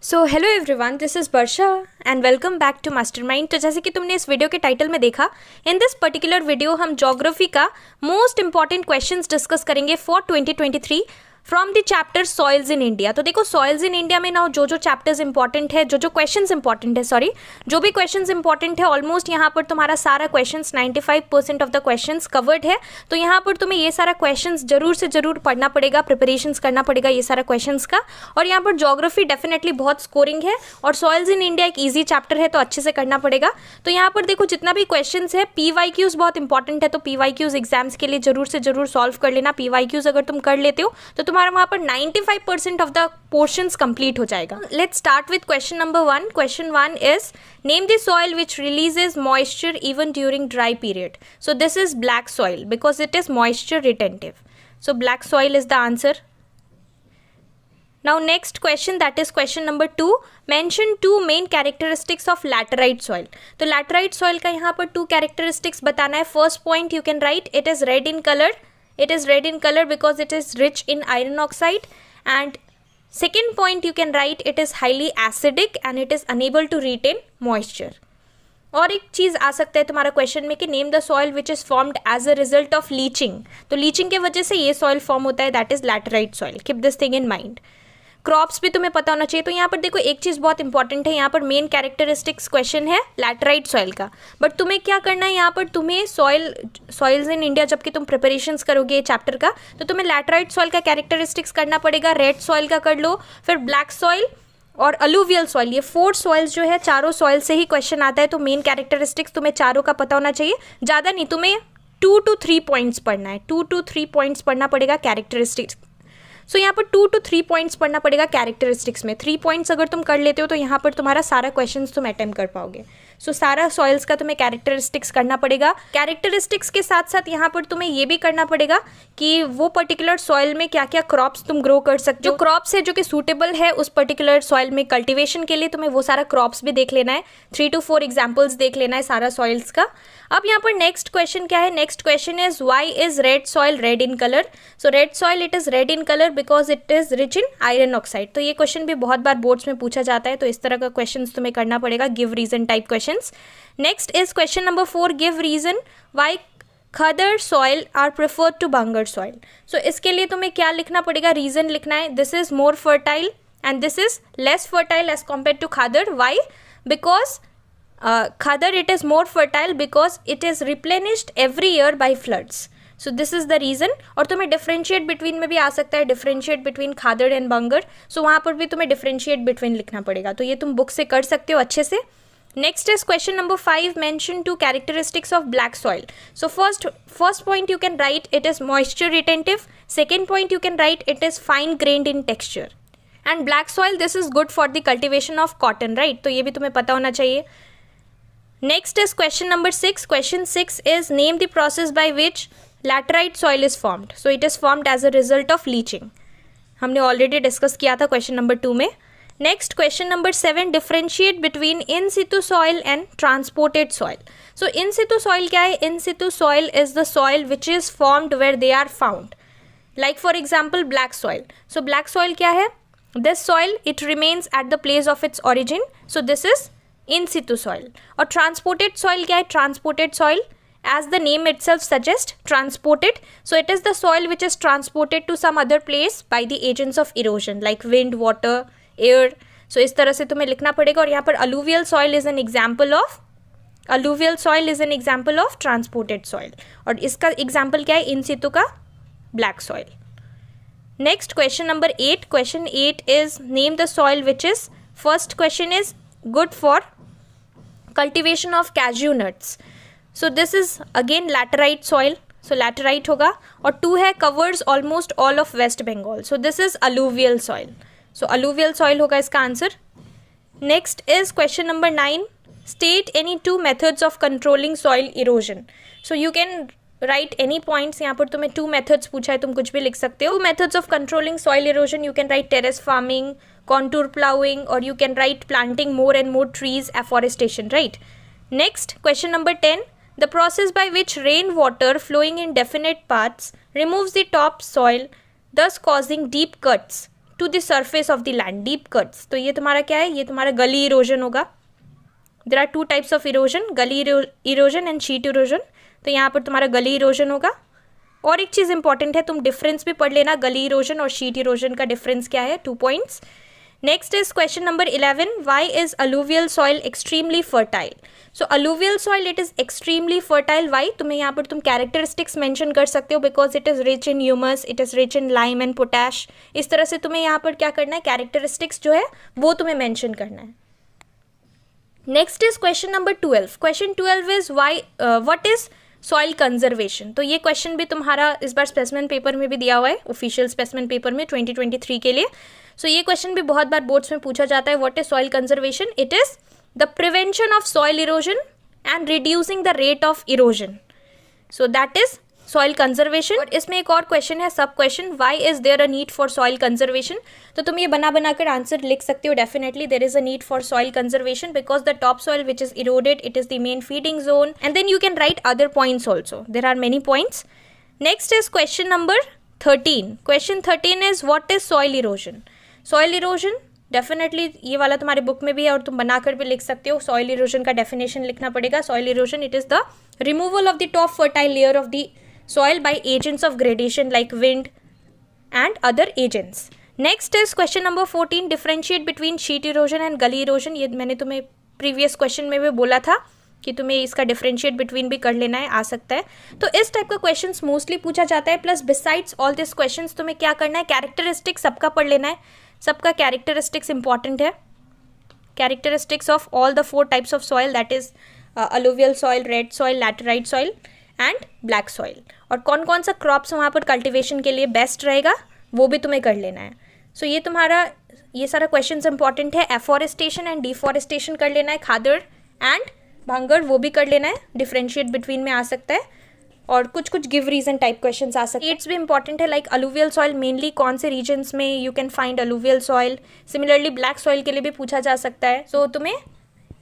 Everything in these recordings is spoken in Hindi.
So hello everyone, this is Varsha and welcome back to Mastermind. तो जैसे कि तुमने इस वीडियो के टाइटल में देखा, इन दिस पर्टिकुलर वीडियो हम ज्योग्राफी का मोस्ट इंपॉर्टेंट क्वेश्चंस डिस्कस करेंगे for 2023 from the chapter soils in India. तो देखो, सॉइल्स इन इंडिया में ना जो जो चैप्टर्स इंपॉर्टेंट है, जो क्वेश्चंस इंपॉर्टेंट है, जो भी क्वेश्चंस इंपॉर्टेंट है, ऑलमोस्ट यहाँ पर तुम्हारा सारा questions 95% of the questions covered है। तो यहाँ पर तुम्हें ये सारा क्वेश्चंस जरूर से जरूर पढ़ना पड़ेगा, प्रिपरेशंस करना पड़ेगा ये सारा क्वेश्चंस का। और यहाँ पर ज्योग्राफी डेफिनेटली बहुत स्कोरिंग है और सॉइल्स इन इंडिया एक ईजी चैप्टर है, तो अच्छे से करना पड़ेगा। तो यहाँ पर देखो, जितना भी क्वेश्चंस है, PYQs बहुत इंपॉर्टेंट है, तो PYQs एग्जाम्स के लिए जरूर से जरूर सॉल्व कर लेना। PYQs अगर तुम कर लेते हो तो तुम्हारा वहाँ पर 95% ऑफ द पोर्शंस कंप्लीट हो जाएगा। Let's start with question number 1। Question 1 is name the soil which releases moisture even during dry period. So this is black soil because it is moisture retentive. So black soil is the answer. Now next question, that is question number 2. Mention two main characteristics of laterite soil. तो laterite soil का यहाँ पर 2 characteristics बताना है. First point you can write, it is red in color. It is red in color because it is rich in iron oxide. And second point you can write, it is highly acidic and it is unable to retain moisture. और एक चीज़ आ सकता है तुम्हारा क्वेश्चन में कि name the soil which is formed as a result of leaching. तो लीचिंग के वजह से ये सॉइल फॉर्म होता है, that is laterite soil. Keep this thing in mind. Crops भी तुम्हें पता होना चाहिए. तो यहाँ पर देखो, एक चीज़ बहुत इंपॉर्टेंट है, यहाँ पर मेन कैरेक्टरिस्टिक्स क्वेश्चन है लैटराइट सॉइल का. बट तुम्हें क्या करना है, यहाँ पर तुम्हें सॉइल्स इन इंडिया जबकि तुम प्रिपरेशंस करोगे ये चैप्टर का, तो तुम्हें लैटराइट सॉइल का कैरेक्टरिस्टिक्स करना पड़ेगा. रेड सॉइल का कर लो, फिर ब्लैक सॉइल और अलूवियल सॉइल. ये 4 सॉइल्स जो है, चारों सॉइल से ही क्वेश्चन आता है. तो मेन कैरेक्टरिस्टिक्स तुम्हें चारों का पता होना चाहिए. ज़्यादा नहीं, तुम्हें 2 to 3 पॉइंट्स पढ़ना है. 2 to 3 पॉइंट्स पढ़ना पड़ेगा कैरेक्टरिस्टिक्स. सो यहाँ पर 2 to 3 पॉइंट्स पढ़ना पड़ेगा कैरेक्टरिस्टिक्स में. 3 पॉइंट्स अगर तुम कर लेते हो तो यहाँ पर तुम्हारा सारा क्वेश्चन तुम अटेम्प्ट कर पाओगे. सो सारा सॉइल्स का तुम्हें कैरेक्टरिस्टिक्स करना पड़ेगा. कैरेक्टरिस्टिक्स के साथ साथ यहाँ पर तुम्हें ये भी करना पड़ेगा कि वो पर्टिकुलर सॉइल में क्या क्या क्रॉप्स तुम ग्रो कर सकते हो. जो क्रॉप्स है जो कि सूटेबल है उस पर्टिकुलर सॉइल में कल्टिवेशन के लिए, तुम्हें वो सारा क्रॉप्स भी देख लेना है. 3 to 4 एग्जाम्पल्स देख लेना है सारा सॉइल्स का. अब यहाँ पर नेक्स्ट क्वेश्चन क्या है, next question is why is red soil red in colour. So red soil it is red in colour because it is rich in iron oxide. तो ये क्वेश्चन भी बहुत बार बोर्ड्स में पूछा जाता है, तो इस तरह का क्वेश्चन तुम्हें करना पड़ेगा, give reason type question. Next is question number 4, give reason why khadar soil are preferred to bangar soil. So इसके लिए तुम्हें क्या लिखना पड़ेगा, रीजन लिखना है. This is more fertile and this is less fertile as compare to khadar. Why? Because Khadar it is more fertile because it is replenished every year by floods. So this is the reason. और तुम्हें differentiate between में भी आ सकता है, differentiate between Khadar and Bangar. So वहाँ पर भी तुम्हें differentiate between लिखना पड़ेगा. तो ये तुम बुक से कर सकते हो अच्छे से. Next is question number 5. Mention 2 characteristics of black soil. So first point you can write, it is moisture retentive. Second point you can write, it is fine grained in texture. And black soil, this is good for the cultivation of cotton, right? तो ये भी तुम्हें पता होना चाहिए. Next is question number 6. Question 6 is name the process by which laterite soil is formed. So it is formed as a result of leaching. हमने already discuss किया था question number 2 में. Next question number 7, differentiate between in situ soil and transported soil. So in situ soil क्या है? In situ soil is the soil which is formed where they are found. Like for example black soil. So black soil क्या है? This soil it remains at the place of its origin. So this is in situ soil. और transported soil क्या है? Transported soil, as the name itself suggests, transported. So it is the soil which is transported to some other place by the agents of erosion like wind, water, air. So इस तरह से तुम्हें लिखना पड़ेगा. और यहाँ पर alluvial soil is an example of transported soil. और इसका example क्या है? in situ का black soil. Next question number 8. Question 8 is name the soil which is, first question is good for cultivation of cashew nuts. So this is again laterite soil. So laterite होगा. और 2 है covers almost all of West Bengal. So this is alluvial soil. So alluvial soil होगा इसका answer. Next is question number 9. State any 2 methods of controlling soil erosion. So you can write any points. यहाँ पर तुम्हें 2 methods पूछा है, तुम कुछ भी लिख सकते हो. 2 methods of controlling soil erosion, you can write terrace farming, contour plowing, or you can write planting more and more trees, afforestation, right? Next, question number 10. The process by which rainwater flowing in definite paths removes the top soil, thus causing deep cuts to the surface of the land, deep cuts. तो ये तुम्हारा क्या है, ये तुम्हारा गली इरोजन होगा। There are two types of erosion, gully erosion and sheet erosion. तो यहाँ पर तुम्हारा गली इरोजन होगा। और एक चीज़ इंपॉर्टेंट है, तुम डिफरेंस भी पढ़ लेना, गली इरोजन और शीट इरोजन का डिफरेंस क्या है, 2 points. Next is question number 11, why is alluvial soil extremely fertile. So alluvial soil it is extremely fertile, why, तुम्हें यहाँ पर तुम कैरेक्टरिस्टिक्स मेंशन कर सकते हो, because it is rich in humus, it is rich in lime and potash. इस तरह से तुम्हें यहाँ पर क्या करना है, कैरेक्टरिस्टिक्स जो है वो तुम्हें मेंशन करना है। Next is question number 12। Question 12 is why what is soil conservation. तो ये क्वेश्चन भी तुम्हारा इस बार स्पेसिमेन पेपर में भी दिया हुआ है, ऑफिशियल स्पेसिमेन पेपर में 2023 के लिए। सो ये क्वेश्चन भी बहुत बार बोर्ड्स में पूछा जाता है, what is soil conservation. It is the prevention of soil erosion and reducing the rate of erosion. So that is soil conservation. और इसमें एक और क्वेश्चन है, sub question, why is there a need for soil conservation. तो तुम ये बना बनाकर आंसर लिख सकते हो। Definitely there is a need for soil conservation because the top soil which is eroded, it is the main feeding zone, and then you can write other points also, there are many points. Next is question number 13। Question 13 is what is soil erosion. Soil erosion definitely ये वाला तुम्हारे बुक में भी है और तुम बनाकर भी लिख सकते हो। सॉइल इरोजन का डेफिनेशन लिखना पड़ेगा। Soil erosion it is the removal of the top fertile layer of the soil by agents of gradation like wind and other agents. Next is question number 14, differentiate between sheet erosion and gully erosion. ये मैंने तुम्हें previous question में भी बोला था कि तुम्हें इसका differentiate between भी कर लेना है, आ सकता है। तो इस टाइप का questions mostly पूछा जाता है। Plus besides all these questions तुम्हें क्या करना है, characteristics सबका पढ़ लेना है। सबका characteristics important है। characteristics of all the 4 types of soil, that is alluvial soil, red soil, laterite soil and black soil. और कौन कौन सा क्रॉप्स वहाँ पर कल्टिवेशन के लिए बेस्ट रहेगा वो भी तुम्हें कर लेना है। सो ये तुम्हारा ये सारा क्वेश्चंस इंपॉर्टेंट है। एफॉरेस्टेशन एंड डिफॉरेस्टेशन कर लेना है, खादड़ एंड भांगड़ वो भी कर लेना है, डिफरेंशिएट बिटवीन में आ सकता है। और कुछ कुछ गिव रीजन टाइप क्वेश्चंस आ सकते हैं। इट्स भी इंपॉर्टेंट है, लाइक अलूवियल सॉइल मेनली कौन से रीजन्स में you can find alluvial soil. Similarly black soil के लिए भी पूछा जा सकता है। सो तुम्हें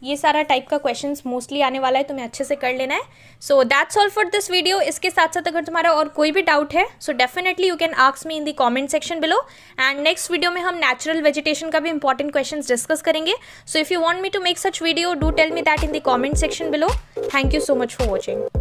ये सारा टाइप का क्वेश्चंस मोस्टली आने वाला है, तुम्हें अच्छे से कर लेना है। So that's all for this video. इसके साथ साथ अगर तुम्हारा और कोई भी डाउट है so definitely you can ask me in the comment section below. And next video में हम नेचुरल वेजिटेशन का भी इंपॉर्टेंट क्वेश्चंस डिस्कस करेंगे। So if you want me to make such video, do tell me that in the comment section below. Thank you so much for watching.